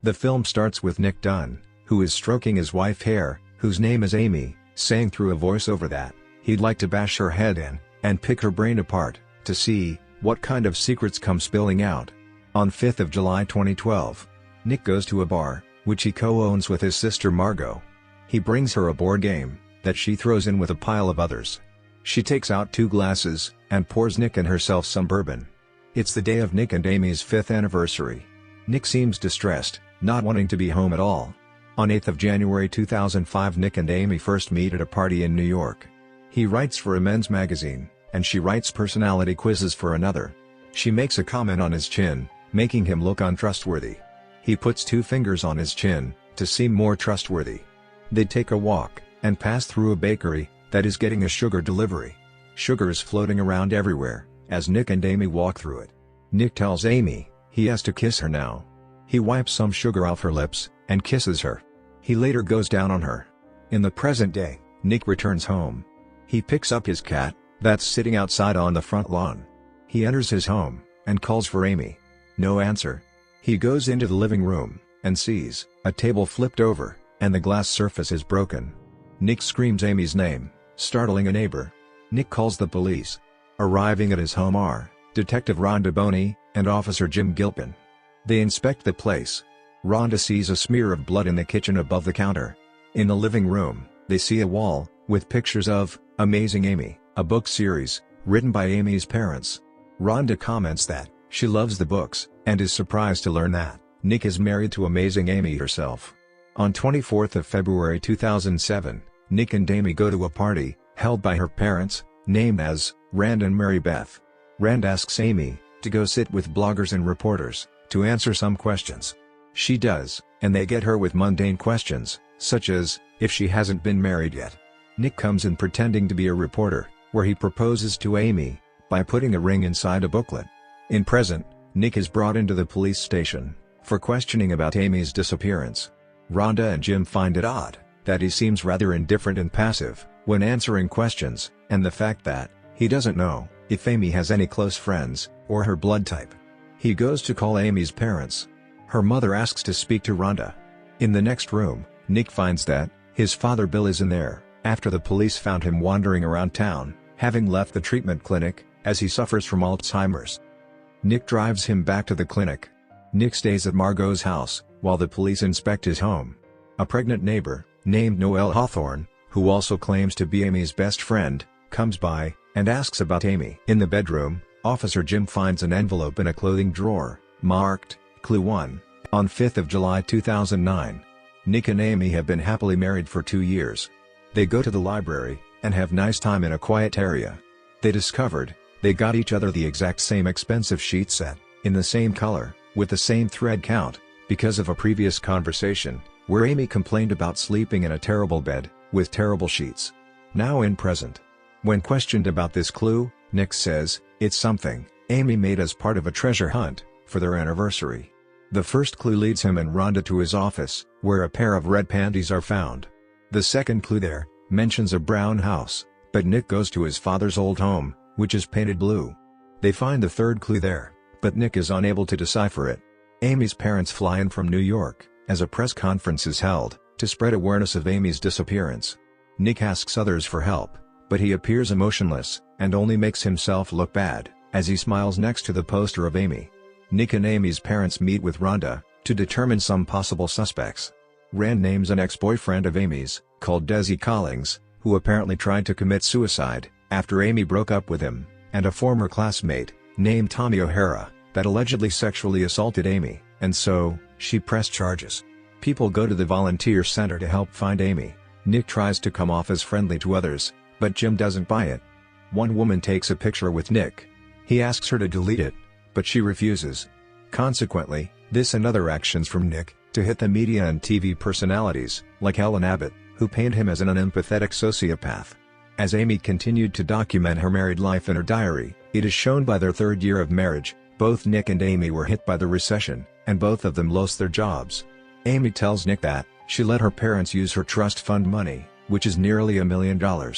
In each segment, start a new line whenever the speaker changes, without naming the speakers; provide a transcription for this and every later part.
The film starts with Nick Dunn, who is stroking his wife's hair, whose name is Amy, saying through a voiceover that he'd like to bash her head in and pick her brain apart to see what kind of secrets come spilling out. On 5th of July 2012, Nick goes to a bar, which he co-owns with his sister Margot. He brings her a board game that she throws in with a pile of others. She takes out 2 glasses and pours Nick and herself some bourbon. It's the day of Nick and Amy's 5th anniversary. Nick seems distressed, not wanting to be home at all. On 8th of January 2005, Nick and Amy first meet at a party in New York. He writes for a men's magazine, and she writes personality quizzes for another. She makes a comment on his chin, making him look untrustworthy. He puts 2 fingers on his chin to seem more trustworthy. They take a walk and pass through a bakery that is getting a sugar delivery. Sugar is floating around everywhere as Nick and Amy walk through it. Nick tells Amy he has to kiss her now. He wipes some sugar off her lips and kisses her. He later goes down on her. In the present day, Nick returns home. He picks up his cat that's sitting outside on the front lawn. He enters his home and calls for Amy. No answer. He goes into the living room and sees a table flipped over and the glass surface is broken. Nick screams Amy's name, startling a neighbor. Nick calls the police. Arriving at his home are Detective Rhonda Boney and Officer Jim Gilpin. They inspect the place. Rhonda sees a smear of blood in the kitchen above the counter. In the living room, they see a wall with pictures of Amazing Amy, a book series written by Amy's parents. Rhonda comments that she loves the books and is surprised to learn that Nick is married to Amazing Amy herself. On 24th of February 2007, Nick and Amy go to a party held by her parents, named as Rand and Mary Beth. Rand asks Amy to go sit with bloggers and reporters to answer some questions. She does, and they get her with mundane questions, such as if she hasn't been married yet. Nick comes in pretending to be a reporter, where he proposes to Amy by putting a ring inside a booklet. In present, Nick is brought into the police station for questioning about Amy's disappearance. Rhonda and Jim find it odd that he seems rather indifferent and passive when answering questions, and the fact that he doesn't know if Amy has any close friends or her blood type. He goes to call Amy's parents. Her mother asks to speak to Rhonda. In the next room, Nick finds that his father Bill is in there after the police found him wandering around town, having left the treatment clinic as he suffers from Alzheimer's. Nick drives him back to the clinic. Nick stays at Margot's house while the police inspect his home. A pregnant neighbor, named Noelle Hawthorne, who also claims to be Amy's best friend, comes by and asks about Amy. In the bedroom, Officer Jim finds an envelope in a clothing drawer, marked Clue 1. On 5th of July 2009, Nick and Amy have been happily married for 2 years. They go to the library and have nice time in a quiet area. They discovered they got each other the exact same expensive sheet set, in the same color, with the same thread count, because of a previous conversation where Amy complained about sleeping in a terrible bed with terrible sheets. Now in present, when questioned about this clue, Nick says it's something Amy made as part of a treasure hunt for their anniversary. The first clue leads him and Rhonda to his office, where a pair of red panties are found. The second clue there mentions a brown house, but Nick goes to his father's old home, which is painted blue. They find the third clue there, but Nick is unable to decipher it. Amy's parents fly in from New York as a press conference is held to spread awareness of Amy's disappearance. Nick asks others for help, but he appears emotionless and only makes himself look bad as he smiles next to the poster of Amy. Nick and Amy's parents meet with Rhonda to determine some possible suspects. Rand names an ex-boyfriend of Amy's, called Desi Collings, who apparently tried to commit suicide after Amy broke up with him, and a former classmate, named Tommy O'Hara, that allegedly sexually assaulted Amy, and so she pressed charges. People go to the volunteer center to help find Amy. Nick tries to come off as friendly to others, but Jim doesn't buy it. One woman takes a picture with Nick. He asks her to delete it, but she refuses. Consequently, this and other actions from Nick to hit the media and TV personalities, like Ellen Abbott, who paint him as an unempathetic sociopath. As Amy continued to document her married life in her diary, it is shown by their third year of marriage, both Nick and Amy were hit by the recession, and both of them lost their jobs. Amy tells Nick that she let her parents use her trust fund money, which is nearly $1 million.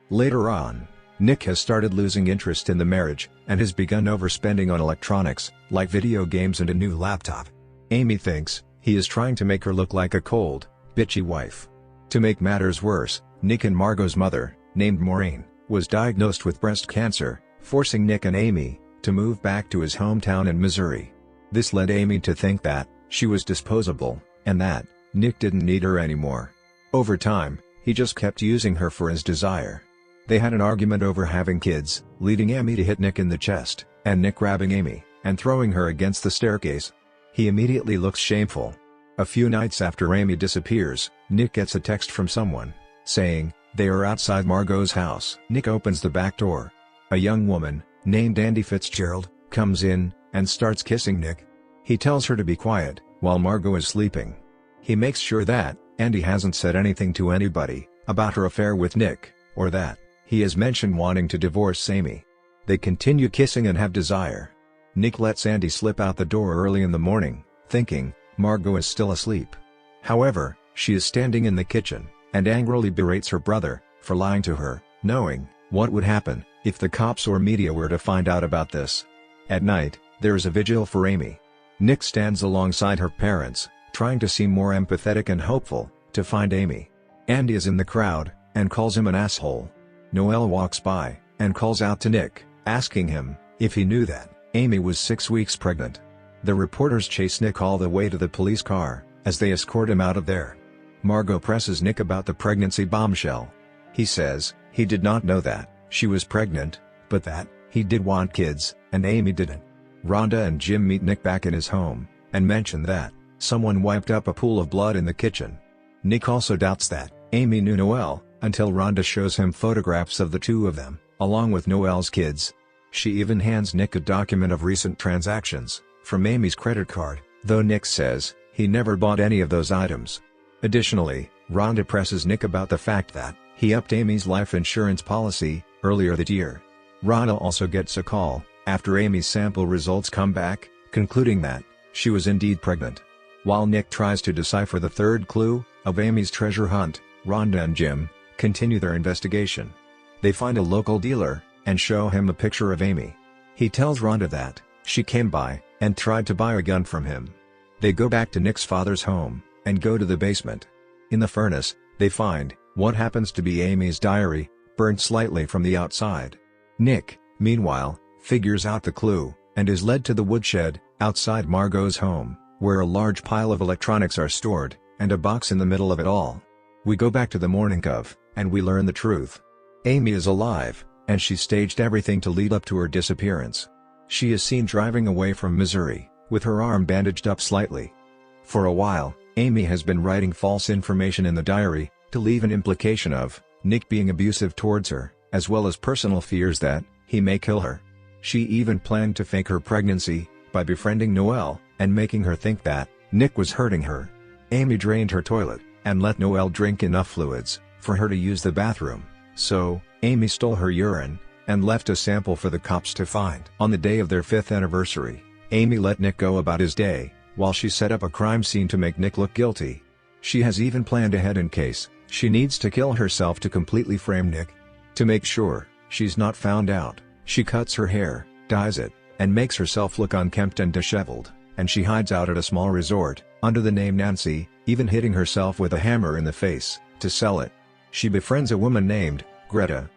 Later on, Nick has started losing interest in the marriage, and has begun overspending on electronics, like video games and a new laptop. Amy thinks He is trying to make her look like a cold, bitchy wife. To make matters worse, Nick and Margot's mother, named Maureen, was diagnosed with breast cancer, forcing Nick and Amy to move back to his hometown in Missouri. This led Amy to think that she was disposable, and that Nick didn't need her anymore. Over time, he just kept using her for his desire. They had an argument over having kids, leading Amy to hit Nick in the chest, and Nick grabbing Amy and throwing her against the staircase. He immediately looks shameful. A few nights after Amy disappears, Nick gets a text from someone saying they are outside Margot's house. Nick opens the back door. A young woman, named Andy Fitzgerald, comes in and starts kissing Nick. He tells her to be quiet while Margot is sleeping. He makes sure that Andy hasn't said anything to anybody about her affair with Nick, or that he has mentioned wanting to divorce Amy. They continue kissing and have desire. Nick lets Andy slip out the door early in the morning, thinking Margot is still asleep. However, she is standing in the kitchen and angrily berates her brother for lying to her, knowing what would happen if the cops or media were to find out about this. At night, there is a vigil for Amy. Nick stands alongside her parents, trying to seem more empathetic and hopeful to find Amy. Andy is in the crowd and calls him an asshole. Noelle walks by and calls out to Nick, asking him if he knew that Amy was 6 weeks pregnant. The reporters chase Nick all the way to the police car as they escort him out of there. Margot presses Nick about the pregnancy bombshell. He says he did not know that she was pregnant, but that he did want kids and Amy didn't. Rhonda and Jim meet Nick back in his home and mention that someone wiped up a pool of blood in the kitchen. Nick also doubts that Amy knew Noelle until Rhonda shows him photographs of the two of them, along with Noelle's kids. She even hands Nick a document of recent transactions from Amy's credit card, though Nick says he never bought any of those items. Additionally, Rhonda presses Nick about the fact that he upped Amy's life insurance policy earlier that year. Rhonda also gets a call after Amy's sample results come back, concluding that she was indeed pregnant. While Nick tries to decipher the third clue of Amy's treasure hunt, Rhonda and Jim continue their investigation. They find a local dealer and show him a picture of Amy. He tells Rhonda that she came by and tried to buy a gun from him. They go back to Nick's father's home and go to the basement. In the furnace, they find what happens to be Amy's diary, burned slightly from the outside. Nick, meanwhile, figures out the clue and is led to the woodshed outside Margot's home, where a large pile of electronics are stored, and a box in the middle of it all. We go back to the morning of, and we learn the truth. Amy is alive, and she staged everything to lead up to her disappearance. She is seen driving away from Missouri, with her arm bandaged up slightly. For a while, Amy has been writing false information in the diary, to leave an implication of Nick being abusive towards her, as well as personal fears that he may kill her. She even planned to fake her pregnancy by befriending Noelle and making her think that Nick was hurting her. Amy drained her toilet and let Noelle drink enough fluids for her to use the bathroom, so Amy stole her urine and left a sample for the cops to find. On the day of their 5th anniversary, Amy let Nick go about his day, while she set up a crime scene to make Nick look guilty. She has even planned ahead in case she needs to kill herself to completely frame Nick. To make sure she's not found out, she cuts her hair, dyes it, and makes herself look unkempt and disheveled, and she hides out at a small resort, under the name Nancy, even hitting herself with a hammer in the face, to sell it. She befriends a woman named Greta.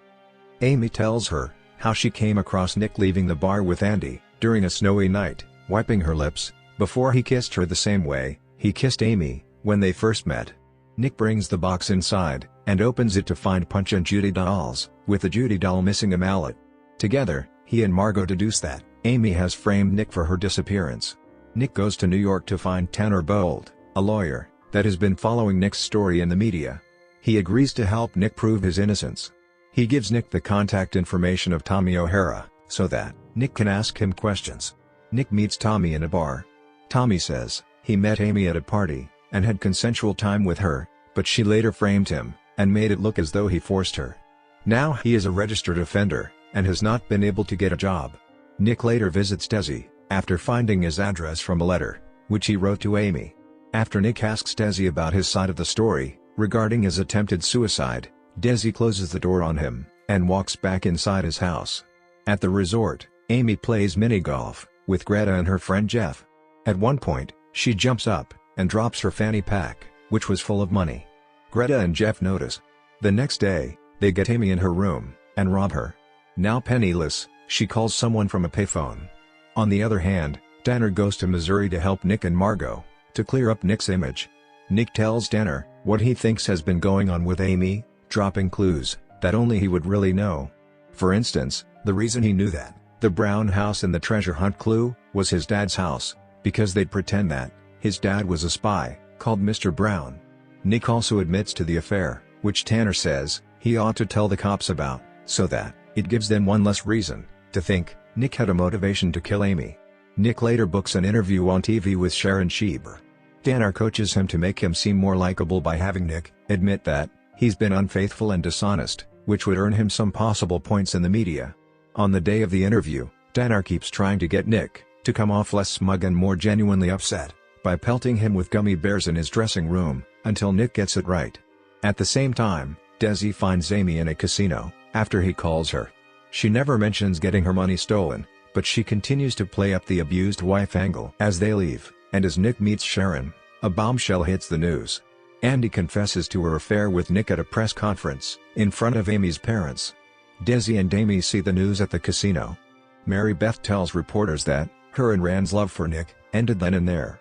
Amy tells her how she came across Nick leaving the bar with Andy during a snowy night, wiping her lips before he kissed her the same way he kissed Amy when they first met. Nick brings the box inside and opens it to find Punch and Judy dolls, with the Judy doll missing a mallet. Together, he and Margot deduce that Amy has framed Nick for her disappearance. Nick goes to New York to find Tanner Bold, a lawyer that has been following Nick's story in the media. He agrees to help Nick prove his innocence. He gives Nick the contact information of Tommy O'Hara, so that Nick can ask him questions. Nick meets Tommy in a bar. Tommy says he met Amy at a party and had consensual time with her, but she later framed him and made it look as though he forced her. Now he is a registered offender and has not been able to get a job. Nick later visits Desi after finding his address from a letter which he wrote to Amy. After Nick asks Desi about his side of the story regarding his attempted suicide, Desi closes the door on him and walks back inside his house. At the resort, Amy plays mini golf with Greta and her friend Jeff. At one point, she jumps up and drops her fanny pack, which was full of money. Greta and Jeff notice. The next day, they get Amy in her room and rob her. Now penniless, she calls someone from a payphone. On the other hand, Tanner goes to Missouri to help Nick and Margot to clear up Nick's image. Nick tells Tanner what he thinks has been going on with Amy, dropping clues that only he would really know. For instance, the reason he knew that the brown house in the treasure hunt clue was his dad's house, because they'd pretend that his dad was a spy, called Mr. Brown. Nick also admits to the affair, which Tanner says he ought to tell the cops about, so that it gives them one less reason to think Nick had a motivation to kill Amy. Nick later books an interview on TV with Sharon Schieber. Tanner coaches him to make him seem more likable by having Nick admit that he's been unfaithful and dishonest, which would earn him some possible points in the media. On the day of the interview, Tanner keeps trying to get Nick to come off less smug and more genuinely upset by pelting him with gummy bears in his dressing room, until Nick gets it right. At the same time, Desi finds Amy in a casino after he calls her. She never mentions getting her money stolen, but she continues to play up the abused wife angle as they leave, and as Nick meets Sharon, a bombshell hits the news. Andy confesses to her affair with Nick at a press conference in front of Amy's parents. Desi and Amy see the news at the casino. Mary Beth tells reporters that her and Rand's love for Nick ended then and there.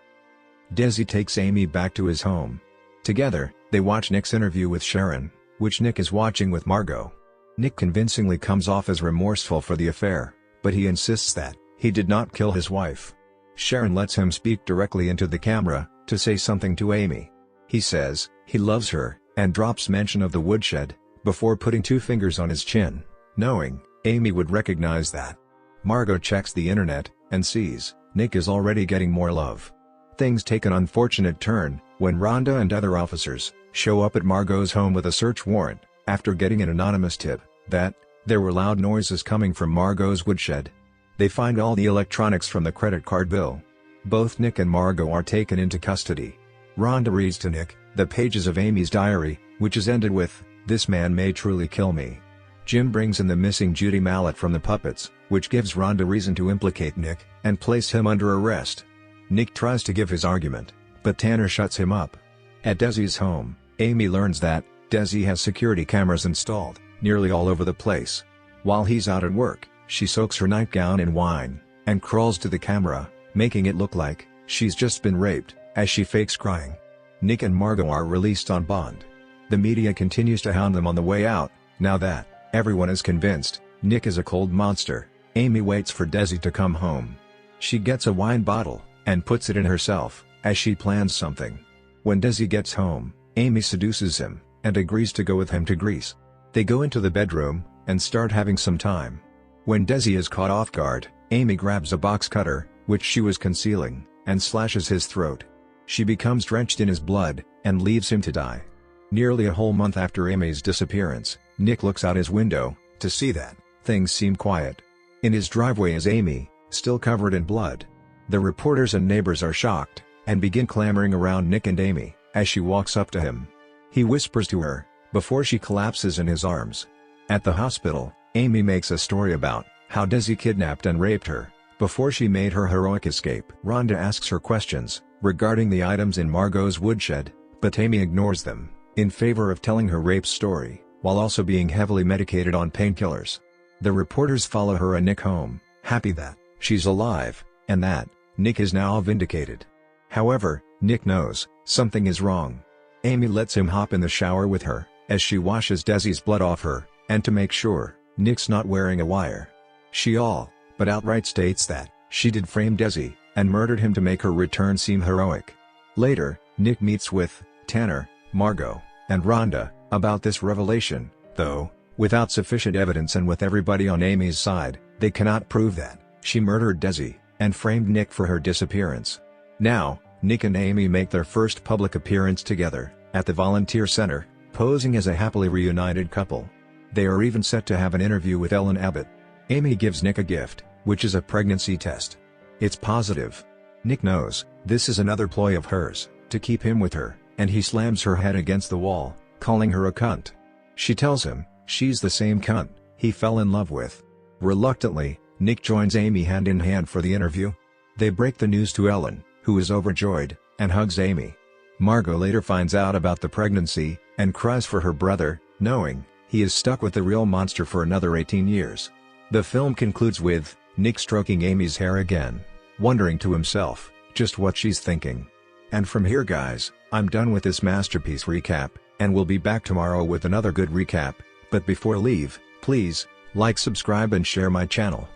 Desi takes Amy back to his home. Together, they watch Nick's interview with Sharon, which Nick is watching with Margot. Nick convincingly comes off as remorseful for the affair, but he insists that he did not kill his wife. Sharon lets him speak directly into the camera to say something to Amy. He says he loves her and drops mention of the woodshed before putting two fingers on his chin, knowing Amy would recognize that. Margot checks the internet and sees Nick is already getting more love. Things take an unfortunate turn when Rhonda and other officers show up at Margot's home with a search warrant after getting an anonymous tip that there were loud noises coming from Margot's woodshed. They find all the electronics from the credit card bill. Both Nick and Margot are taken into custody. Rhonda reads to Nick the pages of Amy's diary, which is ended with, "This man may truly kill me." Jim brings in the missing Judy mallet from the puppets, which gives Rhonda reason to implicate Nick and place him under arrest. Nick tries to give his argument, but Tanner shuts him up. At Desi's home, Amy learns that Desi has security cameras installed nearly all over the place. While he's out at work, she soaks her nightgown in wine and crawls to the camera, making it look like she's just been raped, as she fakes crying. Nick and Margot are released on bond. The media continues to hound them on the way out. Now that everyone is convinced Nick is a cold monster, Amy waits for Desi to come home. She gets a wine bottle and puts it in herself as she plans something. When Desi gets home, Amy seduces him and agrees to go with him to Greece. They go into the bedroom and start having some time. When Desi is caught off guard, Amy grabs a box cutter, which she was concealing, and slashes his throat. She becomes drenched in his blood and leaves him to die. Nearly a whole month after Amy's disappearance, Nick looks out his window to see that things seem quiet. In his driveway is Amy, still covered in blood. The reporters and neighbors are shocked and begin clamoring around Nick and Amy as she walks up to him. He whispers to her before she collapses in his arms. At the hospital, Amy makes a story about how Desi kidnapped and raped her before she made her heroic escape. Rhonda asks her questions regarding the items in Margot's woodshed, but Amy ignores them in favor of telling her rape story, while also being heavily medicated on painkillers. The reporters follow her and Nick home, happy that she's alive and that Nick is now vindicated. However, Nick knows something is wrong. Amy lets him hop in the shower with her as she washes Desi's blood off her, and to make sure Nick's not wearing a wire. She all but outright states that she did frame Desi and murdered him to make her return seem heroic. Later, Nick meets with Tanner, Margot, and Rhonda about this revelation, though without sufficient evidence and with everybody on Amy's side, they cannot prove that she murdered Desi and framed Nick for her disappearance. Now, Nick and Amy make their first public appearance together at the Volunteer Center, posing as a happily reunited couple. They are even set to have an interview with Ellen Abbott. Amy gives Nick a gift, which is a pregnancy test. It's positive. Nick knows this is another ploy of hers to keep him with her, and he slams her head against the wall, calling her a cunt. She tells him she's the same cunt he fell in love with. Reluctantly, Nick joins Amy hand in hand for the interview. They break the news to Ellen, who is overjoyed and hugs Amy. Margot later finds out about the pregnancy, and cries for her brother, knowing he is stuck with the real monster for another 18 years. The film concludes with Nick stroking Amy's hair again, wondering to himself just what she's thinking. And from here guys, I'm done with this masterpiece recap, and we'll be back tomorrow with another good recap, but before leave, please, like, subscribe and share my channel.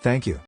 Thank you.